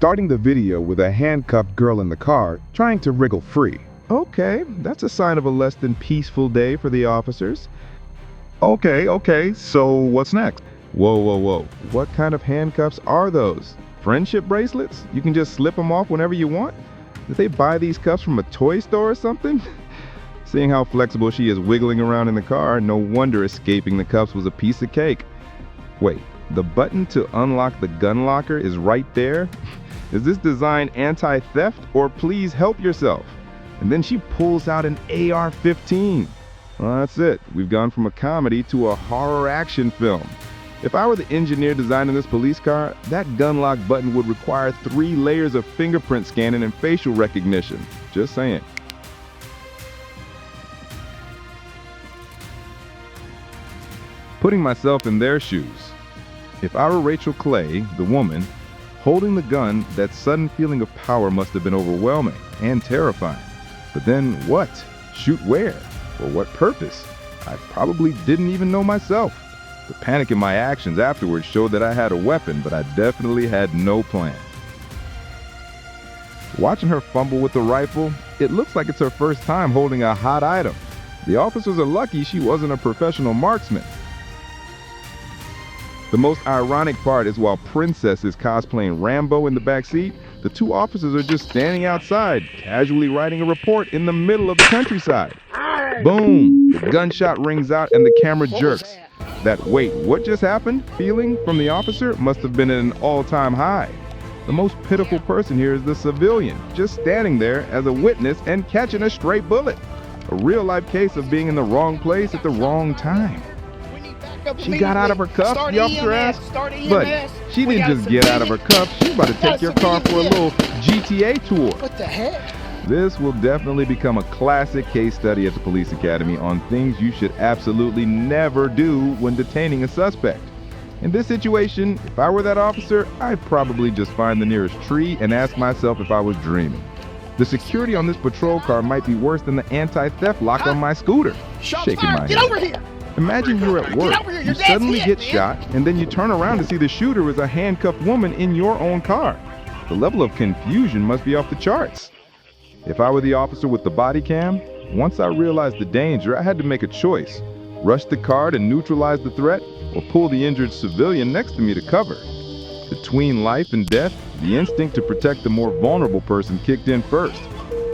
starting the video with a handcuffed girl in the car trying to wriggle free. Okay, that's a sign of a less than peaceful day for the officers. Okay, so what's next? Whoa. What kind of handcuffs are those? Friendship bracelets? You can just slip them off whenever you want? Did they buy these cuffs from a toy store or something? Seeing how flexible she is wiggling around in the car, no wonder escaping the cuffs was a piece of cake. Wait, the button to unlock the gun locker is right there? Is this designed anti-theft or please help yourself? And then she pulls out an AR-15. Well, that's it. We've gone from a comedy to a horror action film. If I were the engineer designing this police car, that gun lock button would require 3 layers of fingerprint scanning and facial recognition. Just saying. Putting myself in their shoes. If I were Rachel Clay, the woman, holding the gun, that sudden feeling of power must have been overwhelming and terrifying. But then what? Shoot where? For what purpose? I probably didn't even know myself. The panic in my actions afterwards showed that I had a weapon, but I definitely had no plan. Watching her fumble with the rifle, it looks like it's her first time holding a hot item. The officers are lucky she wasn't a professional marksman. The most ironic part is while Princess is cosplaying Rambo in the backseat, the 2 officers are just standing outside, casually writing a report in the middle of the countryside. Boom! The gunshot rings out and the camera jerks. That "wait, what just happened?" feeling from the officer must have been at an all-time high. The most pitiful person here is the civilian, just standing there as a witness and catching a stray bullet. A real-life case of being in the wrong place at the wrong time. She got out of her cuffs, the officer asked. But she didn't just get out of her cuffs, she's about to take your car for a little GTA tour. What the heck? This will definitely become a classic case study at the police academy on things you should absolutely never do when detaining a suspect. In this situation, if I were that officer, I'd probably just find the nearest tree and ask myself if I was dreaming. The security on this patrol car might be worse than the anti-theft lock on my scooter. Shaking my head. Get over here! Imagine you're at work, you suddenly get shot, and then you turn around to see the shooter is a handcuffed woman in your own car. The level of confusion must be off the charts. If I were the officer with the body cam, once I realized the danger, I had to make a choice. Rush the car to neutralize the threat, or pull the injured civilian next to me to cover. Between life and death, the instinct to protect the more vulnerable person kicked in first.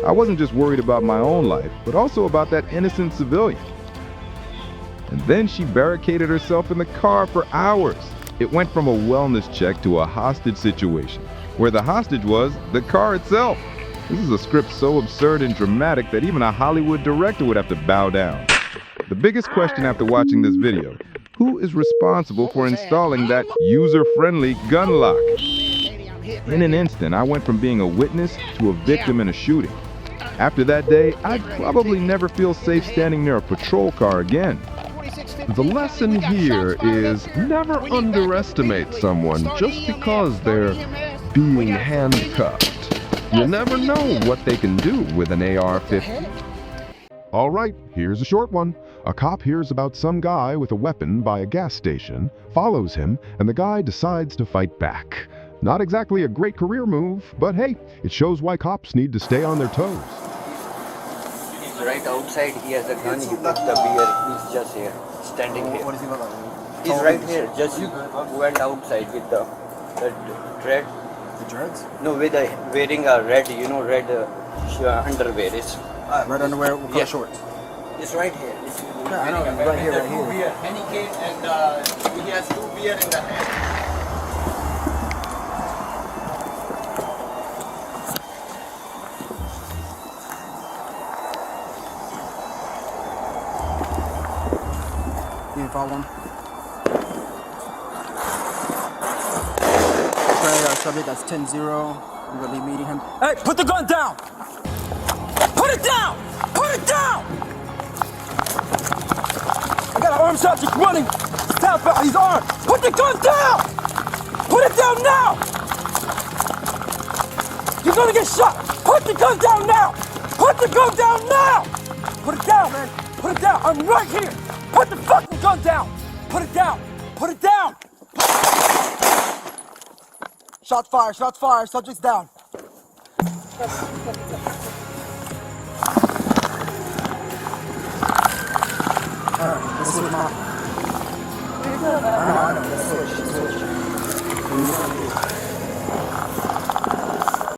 I wasn't just worried about my own life, but also about that innocent civilian. And then she barricaded herself in the car for hours. It went from a wellness check to a hostage situation, where the hostage was the car itself. This is a script so absurd and dramatic that even a Hollywood director would have to bow down. The biggest question after watching this video, who is responsible for installing that user-friendly gun lock? In an instant, I went from being a witness to a victim in a shooting. After that day, I'd probably never feel safe standing near a patrol car again. The lesson here is never underestimate someone just because they're being handcuffed. You never know what they can do with an AR-15. All right, here's a short one. A cop hears about some guy with a weapon by a gas station, follows him, and the guy decides to fight back. Not exactly a great career move, but hey, it shows why cops need to stay on their toes. He's right outside, he has a gun, he put the beer, he's just here, standing here. What is he about? He's right here, just went outside with the dread. The dreads? No, with wearing a red, red underwear. It's Red underwear, what color shorts? It's right here. Yeah, I know, right here, right here. Beer, Henneken, and he has 2 beer in the hand. You can follow one. Subject, that's 10-0. We're gonna be meeting him. Hey, put the gun down! Put it down! Put it down! I got an armed subject running southbound. He's armed. Put the gun down! Put it down now! You're gonna get shot! Put the gun down now! Put the gun down now! Put it down, man! Put it down! I'm right here! Put the fucking gun down! Put it down! Put it down! Shots fired, subject's down. Let's switch.